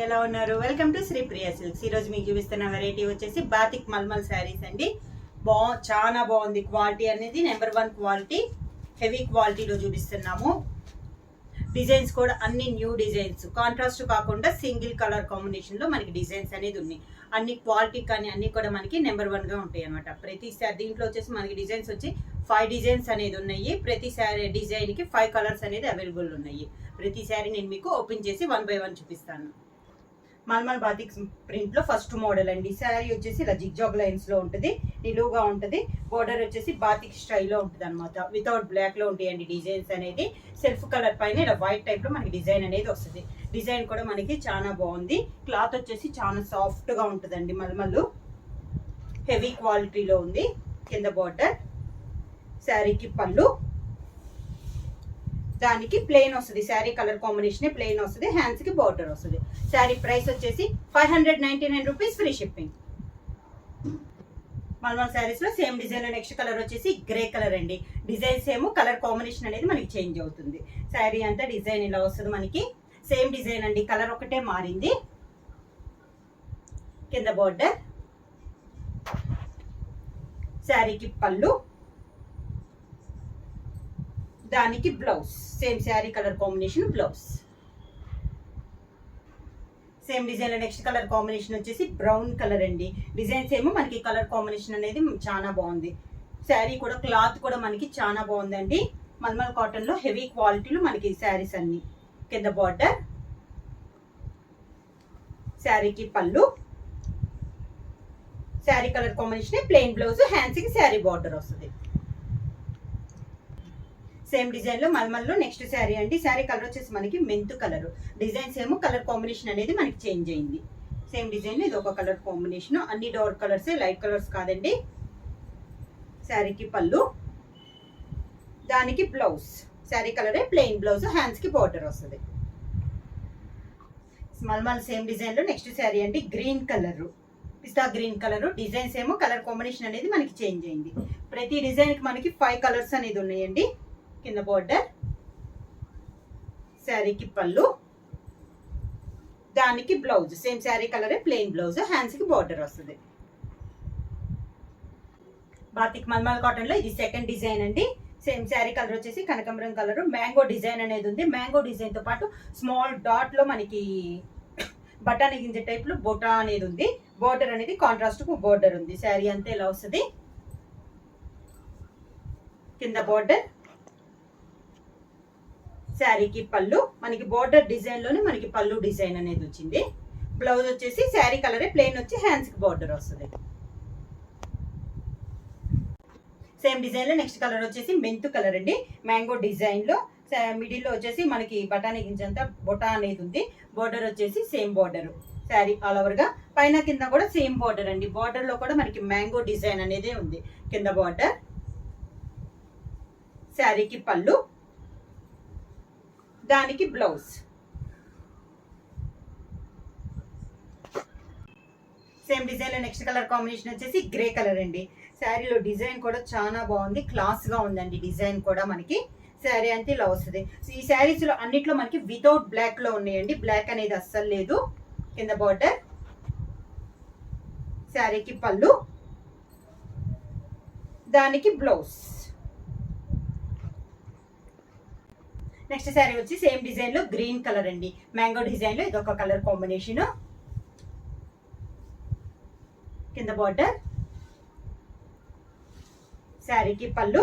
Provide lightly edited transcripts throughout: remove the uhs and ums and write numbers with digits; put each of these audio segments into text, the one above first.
ఎలా ఉన్నారు? Welcome to Sri Priya Silks. ఈ రోజు మీకు చూపిస్తున్న వెరైటీ వచ్చేసి బాతిక్ మల్మల్ శారీస్ అండి. చాలా బాగుంది. క్వాలిటీ అనేది నెంబర్ 1 క్వాలిటీ, హెవీ క్వాలిటీలో చూపిస్తున్నాము. డిజైన్స్ కూడా అన్ని న్యూ డిజైన్స్, కాంట్రాస్ట్ కాకుండా సింగిల్ కలర్ కాంబినేషన్ లో మనకి డిజైన్స్ అనేది ఉన్నాయి. అన్ని క్వాలిటీ కానీ అన్ని కూడా మనకి నెంబర్ 1 గా ఉంటాయి అనమాట. ప్రతి దీంట్లో వచ్చేసి మనకి డిజైన్స్ వచ్చి 5 డిజైన్స్ అనేది ఉన్నాయి. ప్రతి డిజైన్ కి 5 కలర్స్ అనేది అవైలబుల్ ఉన్నాయి. ప్రతి శారీ నేను మీకు ఓపెన్ చేసి 1 బై 1 చూపిస్తాను. మల్మల్ బాతిక్ ప్రింట్ లో ఫస్ట్ మోడల్ అండి. శారీ వచ్చేసి ఇలా జిగ్జాగ్ లైన్స్ లో ఉంటుంది, నిలువుగా ఉంటుంది. బోర్డర్ వచ్చేసి బాతిక్ స్టైల్లో ఉంటుంది అనమాట. వితౌట్ బ్లాక్ లో ఉంటాయండి డిజైన్స్ అనేది. సెల్ఫ్ కలర్ పైన ఇలా వైట్ టైప్ లో మనకి డిజైన్ అనేది వస్తుంది. డిజైన్ కూడా మనకి చాలా బాగుంది. క్లాత్ వచ్చేసి చాలా సాఫ్ట్ గా ఉంటుందండి. మల్మల్ హెవీ క్వాలిటీలో ఉంది. కింద బోర్డర్, శారీకి పళ్ళు, దానికి ప్లెయిన్ వస్తుంది. శారీ కలర్ కాంబినేషన్ ప్లెయిన్ వస్తుంది. హ్యాండ్స్ కి బోర్డర్ వస్తుంది. శారీ ప్రైస్ వచ్చేసి 599 రూపీస్, ఫ్రీ షిప్పింగ్. మల్మల్ శారీస్ లో సేమ్ డిజైన్ లో నెక్స్ట్ కలర్ వచ్చేసి గ్రే కలర్ అండి. డిజైన్ సేమ్, కలర్ కాంబినేషన్ అనేది మనకి చేంజ్ అవుతుంది. శారీ అంతా డిజైన్ ఇలా వస్తుంది మనకి. సేమ్ డిజైన్ అండి, కలర్ ఒకటే మారింది. కింద బోర్డర్, శారీకి పళ్ళు, దానికి blouse. Same sari colour combination blouse. Same design లో నెక్స్ట్ కలర్ కాంబినేషన్ వచ్చేసి బ్రౌన్ కలర్ అండి. డిజైన్స్ ఏమో మనకి కలర్ కాంబినేషన్ అనేది చాలా బాగుంది. శారీ కూడా క్లాత్ కూడా మనకి చాలా బాగుందండి. మల్మల్ కాటన్ లో హెవీ క్వాలిటీలో మనకి శారీస్ అన్ని. కింద బార్డర్, శారీకి పళ్ళు, sari colour combination plain blouse, hands కి శారీ బార్డర్ వస్తుంది. సేమ్ డిజైన్ లో మల్మల్ లో నెక్స్ట్ శారీ అండి. శారీ కలర్ వచ్చేసి మనకి మెంతు కలర్. డిజైన్స్ ఏమో కలర్ కాంబినేషన్ అనేది మనకి చేంజ్ అయింది. సేమ్ డిజైన్ ఇది ఒక కలర్ కాంబినేషన్. అన్ని డార్క్ కలర్స్, లైట్ కలర్స్ కాదండి. శారీకి పళ్ళు, దానికి బ్లౌజ్. శారీ కలరే ప్లెయిన్ బ్లౌజ్, హ్యాండ్స్ కి బార్డర్ వస్తుంది. మల్మల్ సేమ్ డిజైన్ లో నెక్స్ట్ శారీ అండి. గ్రీన్ కలర్, పిస్తా గ్రీన్ కలర్. డిజైన్స్ ఏమో కలర్ కాంబినేషన్ అనేది మనకి చేంజ్ అయింది. ప్రతి డిజైన్ కి మనకి 5 కలర్స్ అనేది ఉన్నాయండి. కింద బోర్డర్, శారీకి పళ్ళు, దానికి బ్లౌజ్. సేమ్ శారీ కలరే ప్లెయిన్ బ్లౌజ్, హ్యాండ్స్ కి బార్డర్ వస్తుంది. బాతిక్ మల్మల్ కాటన్ లో ఇది సెకండ్ డిజైన్ అండి. సేమ్ శారీ కలర్ వచ్చేసి కనకాంబరం కలర్. మ్యాంగో డిజైన్ అనేది ఉంది. మ్యాంగో డిజైన్ తో పాటు స్మాల్ డాట్ లో మనకి బటానీ గింజ టైప్ లో బొటా అనేది ఉంది. బోర్డర్ అనేది కాంట్రాస్ట్ కు బోర్డర్ ఉంది. శారీ అంతా ఇలా వస్తుంది. కింద బోర్డర్, శారీకి పళ్ళు, మనకి బోర్డర్ డిజైన్ లోనే మనకి పళ్ళు డిజైన్ అనేది వచ్చింది. బ్లౌజ్ వచ్చేసి శారీ కలరే ప్లెయిన్ వచ్చి హ్యాండ్స్ కి బార్డర్ వస్తుంది. సేమ్ డిజైన్ లో నెక్స్ట్ కలర్ వచ్చేసి మెంతు కలర్ అండి. మ్యాంగో డిజైన్ లో మిడిల్ లో వచ్చేసి మనకి బఠానీ గింజంతా బొటా అనేది ఉంది. బోర్డర్ వచ్చేసి same border. Sari all over గా పైన కింద కూడా సేమ్ బోర్డర్ అండి. బోర్డర్ లో కూడా మనకి మ్యాంగో డిజైన్ అనేది ఉంది. కింద బోర్డర్, శారీకి పళ్ళు, దానికి బ్లౌజ్. సేమ్ డిజైన్ లో నెక్స్ట్ కలర్ కాంబినేషన్ వచ్చేసి గ్రే కలర్ అండి. శారీలో డిజైన్ కూడా చాలా బాగుంది, క్లాస్ గా ఉందండి. డిజైన్ కూడా మనకి శారీ అంతా ఇలా వస్తుంది. ఈ శారీస్ లో అన్నిట్లో మనకి వితౌట్ బ్లాక్ లో ఉన్నాయండి. బ్లాక్ అనేది అస్సలు లేదు. కింద బార్డర్, శారీకి పళ్ళు, దానికి బ్లౌజ్. నెక్స్ట్ శారీ వచ్చి సేమ్ డిజైన్ లో గ్రీన్ కలర్ అండి. మ్యాంగో డిజైన్ లో ఇదొక కలర్ కాంబినేషన్. కింద బార్డర్, శారీకి పళ్ళు,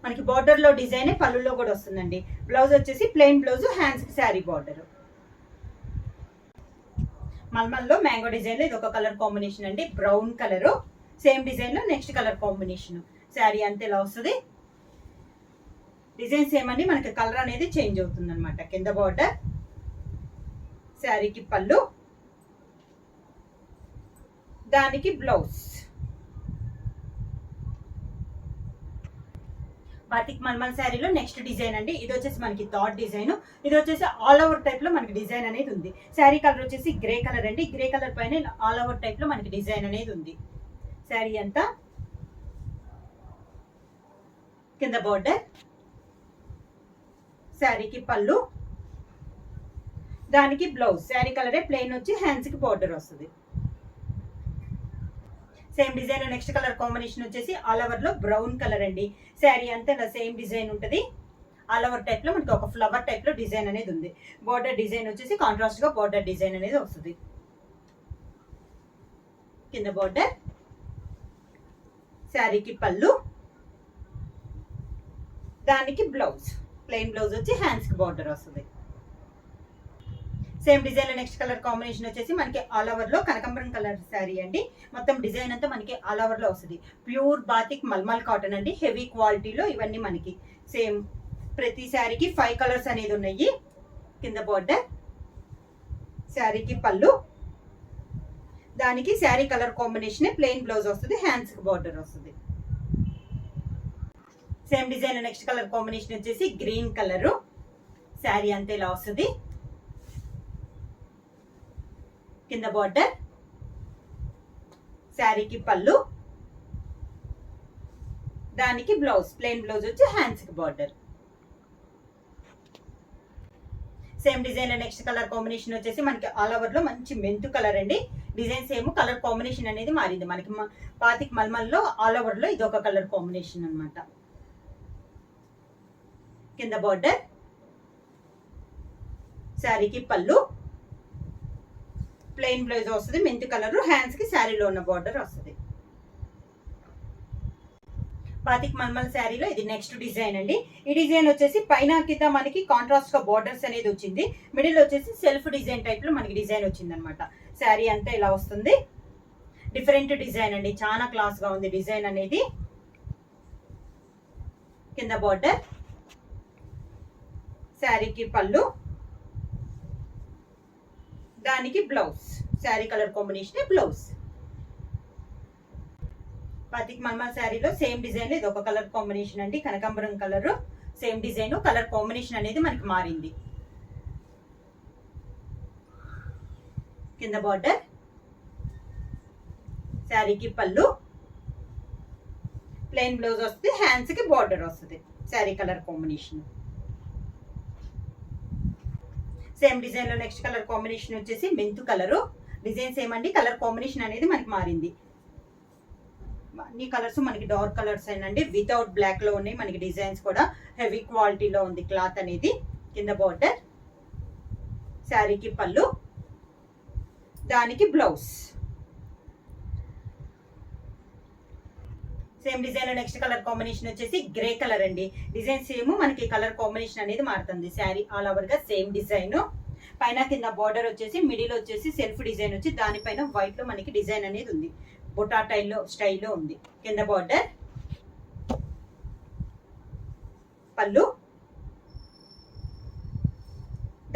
మనకి బార్డర్ లో డిజైన్ పళ్ళులో కూడా వస్తుందండి. బ్లౌజ్ వచ్చేసి ప్లెయిన్ బ్లౌజ్, హ్యాండ్స్ కి శారీ బార్డర్. మల్మల్ లో మ్యాంగో డిజైన్ లో ఇదొక కలర్ కాంబినేషన్ అండి. Brown colour. సేమ్ డిజైన్ లో నెక్స్ట్ కలర్ కాంబినేషన్. శారీ అంతే ఇలా వస్తుంది. డిజైన్స్ ఏమని మనకి కలర్ అనేది చేంజ్ అవుతుంది అనమాట. కింద బార్డర్, శారీకి పళ్ళు, దానికి బ్లౌజ్. బాతిక్ మల్మల్ శారీలో నెక్స్ట్ డిజైన్ అండి. ఇది వచ్చేసి మనకి థర్డ్ డిజైన్. ఇది వచ్చేసి ఆల్ ఓవర్ టైప్ లో మనకి డిజైన్ అనేది ఉంది. శారీ కలర్ వచ్చేసి గ్రే కలర్ అండి. గ్రే కలర్ పైన ఆల్ ఓవర్ టైప్ లో మనకి డిజైన్ అనేది ఉంది. శారీ అంతా కింద బార్డర్, శారీకి పళ్ళు, దానికి బ్లౌజ్ శారీ కలరే ప్లెయిన్ వచ్చి హ్యాండ్స్ కి బార్డర్ వస్తుంది. Same design next colour combination వచ్చేసి ఆల్ ఓవర్ లో బ్రౌన్ కలర్ అండి. శారీ అంతా సేమ్ డిజైన్ ఉంటుంది. ఆల్ ఓవర్ టైప్ లో మనకి ఒక ఫ్లవర్ టైప్ లో డిజైన్ అనేది ఉంది. బార్డర్ డిజైన్ వచ్చేసి కాంట్రాస్ట్ గా బార్డర్ డిజైన్ అనేది వస్తుంది. కింద బార్డర్, శారీకి పళ్ళు, దానికి బ్లౌజ్ ప్లెయిన్ బ్లౌజ్ వచ్చి హ్యాండ్స్ కి బార్డర్ వస్తుంది. సేమ్ డిజైన్ లో నెక్స్ట్ కలర్ కాంబినేషన్ వచ్చేసి మనకి ఆల్ ఓవర్ లో కనకాంబరం కలర్ శారీ అండి. మొత్తం డిజైన్ అంతా మనకి ఆల్ ఓవర్ లో వస్తుంది. ప్యూర్ బాతిక్ మల్మల్ కాటన్ అండి. హెవీ క్వాలిటీలో ఇవన్నీ మనకి సేమ్ ప్రతి శారీకి 5 కలర్స్ అనేది ఉన్నాయి. కింద బార్డర్, శారీకి పళ్ళు, దానికి sari colour combination plain blouse వస్తుంది. హ్యాండ్స్ కి బార్డర్ వస్తుంది. సేమ్ డిజైన్ లో నెక్స్ట్ కలర్ కాంబినేషన్ వచ్చేసి గ్రీన్ కలర్. శారీ అంతా ఇలా వస్తుంది. కింద బార్డర్, శారీకి పళ్ళు, దానికి బ్లౌజ్ ప్లెయిన్ బ్లౌజ్ వచ్చి హ్యాండ్స్ కి బార్డర్. సేమ్ డిజైన్ లో నెక్స్ట్ కలర్ కాంబినేషన్ వచ్చేసి మనకి ఆల్ ఓవర్ లో మంచి మెంతు కలర్ అండి. డిజైన్ సేమ్, కలర్ కాంబినేషన్ అనేది మారింది. మనకి బాతిక్ మల్మల్ లో ఆల్ ఓవర్ లో ఇది ఒక కలర్ కాంబినేషన్ అన్నమాట. కింద బార్డర్, శారీకి పళ్ళు, ప్లెయిన్ బ్లౌజ్ వస్తుంది మెంతు కలర్. హ్యాండ్స్ కి శారీలో ఉన్న బార్డర్ వస్తుంది. బాతిక్ మల్మల్ శారీలో ఇది నెక్స్ట్ డిజైన్ అండి. ఈ డిజైన్ వచ్చేసి పైన కింద మనకి కాంట్రాస్ట్ గా బార్డర్స్ అనేది వచ్చింది. మిడిల్ వచ్చేసి సెల్ఫ్ డిజైన్ టైప్ లో మనకి డిజైన్ వచ్చింది అనమాట. శారీ అంతా ఇలా వస్తుంది. డిఫరెంట్ డిజైన్ అండి, చాలా క్లాస్ గా ఉంది డిజైన్ అనేది. కింద బార్డర్, శారీకి పళ్ళు, దానికి blouse sari colour combination blouse. Batik మల్మల్ శారీలో సేమ్ డిజైన్ ఇది ఒక కలర్ కాంబినేషన్ అండి. కనకాంబరం colour same design, colour combination అనేది మనకి మారింది. కింద బార్డర్, శారీకి పళ్ళు, ప్లెయిన్ బ్లౌజ్ వస్తుంది. హ్యాండ్స్ కి బార్డర్ వస్తుంది. Sari colour combination. Same design లో నెక్స్ట్ కలర్ కాంబినేషన్ వచ్చేసి మెంతు కలర్. డిజైన్ సేమ్ అండి, కలర్ కాంబినేషన్ అనేది మనకి మారింది. అన్ని కలర్స్ మనకి డార్క్ కలర్స్ అండి. వితౌట్ బ్లాక్ లో ఉన్నాయి మనకి డిజైన్స్ కూడా. హెవీ క్వాలిటీలో ఉంది క్లాత్ అనేది. కింద బార్డర్, శారీకి పళ్ళు, దానికి బ్లౌజ్. సేమ్ డిజైన్ లో నెక్స్ట్ కలర్ కాంబినేషన్ వచ్చేసి గ్రే కలర్ అండి. డిజైన్ సేమ్, మనకి కలర్ కాంబినేషన్ అనేది మారుతుంది. శారీ ఆల్ ఓవర్ గా సేమ్ డిజైన్. పైన కింద బార్డర్ వచ్చేసి మిడిల్ వచ్చేసి సెల్ఫ్ డిజైన్ వచ్చి దానిపైన వైట్ లో మనకి డిజైన్ అనేది ఉంది. బొటా స్టైల్లో ఉంది. కింద బార్డర్, పళ్ళు,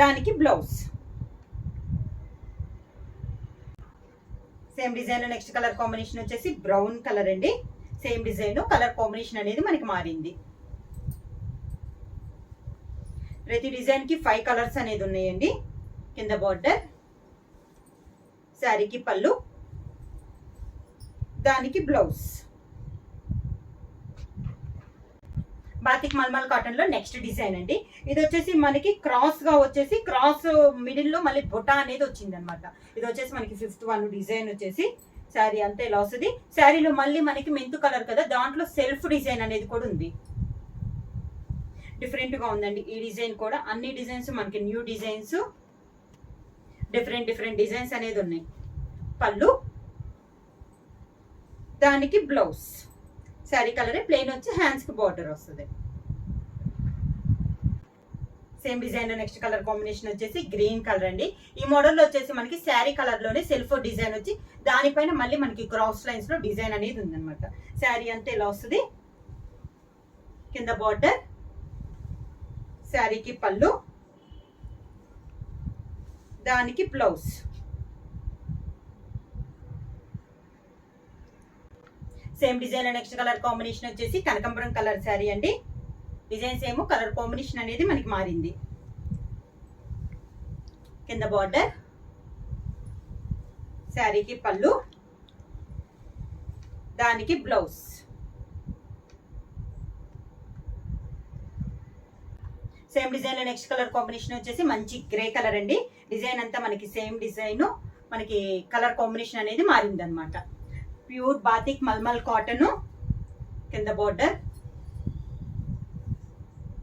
దానికి బ్లౌజ్. సేమ్ డిజైన్ లో నెక్స్ట్ కలర్ కాంబినేషన్ వచ్చేసి బ్రౌన్ కలర్ అండి. సేమ్ డిజైన్, కలర్ కాంబినేషన్ అనేది మనకి మారింది. ప్రతి డిజైన్ కి 5 కలర్స్ అనేది ఉన్నాయండి. కింద బార్డర్, శారీకి పళ్ళు, దానికి బ్లౌజ్. బాతిక్ మల్మల్ కాటన్ లో నెక్స్ట్ డిజైన్ అండి. ఇది వచ్చేసి మనకి క్రాస్ గా వచ్చేసి క్రాస్ మిడిల్ లో మళ్ళీ బొటా అనేది వచ్చింది అనమాట. ఇది వచ్చేసి మనకి 5th వన్ డిజైన్ వచ్చేసి శారీ అంతా ఇలా వస్తుంది. శారీలో మళ్ళీ మనకి మెంతు కలర్ కదా, దాంట్లో సెల్ఫ్ డిజైన్ అనేది కూడా ఉంది. డిఫరెంట్ గా ఉందండి ఈ డిజైన్ కూడా. అన్ని డిజైన్స్ మనకి న్యూ డిజైన్స్, డిఫరెంట్ డిజైన్స్ అనేది ఉన్నాయి. పళ్ళు, దానికి బ్లౌజ్ శారీ కలరే ప్లెయిన్ వచ్చి హ్యాండ్స్ కి బార్డర్ వస్తుంది. సేమ్ డిజైన్ లో నెక్స్ట్ కలర్ కాంబినేషన్ వచ్చేసి గ్రీన్ కలర్ అండి. ఈ మోడల్ లో వచ్చేసి మనకి శారీ కలర్ లోనే సెల్ఫ్ డిజైన్ వచ్చి దానిపైన మళ్ళీ మనకి క్రాస్ లైన్స్ లో డిజైన్ అనేది ఉందన్నమాట. శారీ అంతా ఇలా వస్తుంది. కింద బార్డర్, శారీకి పళ్ళు, దానికి blouse. Same design next colour combination వచ్చేసి కనకాంబరం కలర్ శారీ అండి. డిజైన్స్ ఏమో కలర్ కాంబినేషన్ అనేది మనకి మారింది. కింద బార్డర్, శారీకి పళ్ళు, దానికి బ్లౌజ్. సేమ్ డిజైన్ లో నెక్స్ట్ కలర్ కాంబినేషన్ వచ్చేసి మంచి గ్రే కలర్ అండి. డిజైన్ అంతా మనకి సేమ్ డిజైన్, మనకి కలర్ కాంబినేషన్ అనేది మారిందనమాట. ప్యూర్ బాతిక్ మల్మల్ కాటన్, కింద బోర్డర్,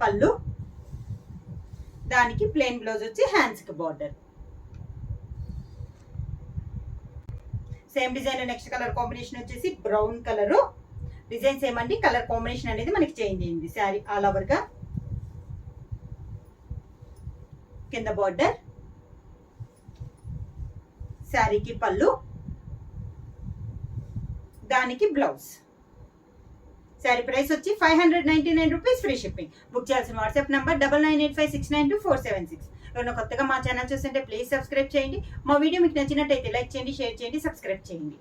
పళ్ళు, దానికి ప్లెయిన్ బ్లౌజ్ వచ్చి హ్యాండ్స్ కి బోర్డర్. సేమ్ డిజైన్ లో నెక్స్ట్ కలర్ కాంబినేషన్ వచ్చేసి బ్రౌన్ కలర్. డిజైన్ సేమ్ అండి, కలర్ కాంబినేషన్ అనేది మనకి చేంజ్ అయింది. శారీ ఆల్ ఓవర్ గా, కింద బోర్డర్, శారీకి పళ్ళు, దానికి బ్లౌజ్. శారీ ప్రైస్ వచ్చి 599 రూపీస్, ఫ్రీ షిప్పింగ్. బుక్ చేయాల్సిన వాట్సాప్ నంబర్ 9985692476. ఎవరైనా కొత్తగా మా ఛానల్ చూస్తుంటే ప్లీజ్ సబ్స్క్రైబ్ చేయండి. మా వీడియో మీకు నచ్చినట్టయితే లైక్ చేయండి, షేర్ చేయండి, సబ్స్క్రైబ్ చేయండి.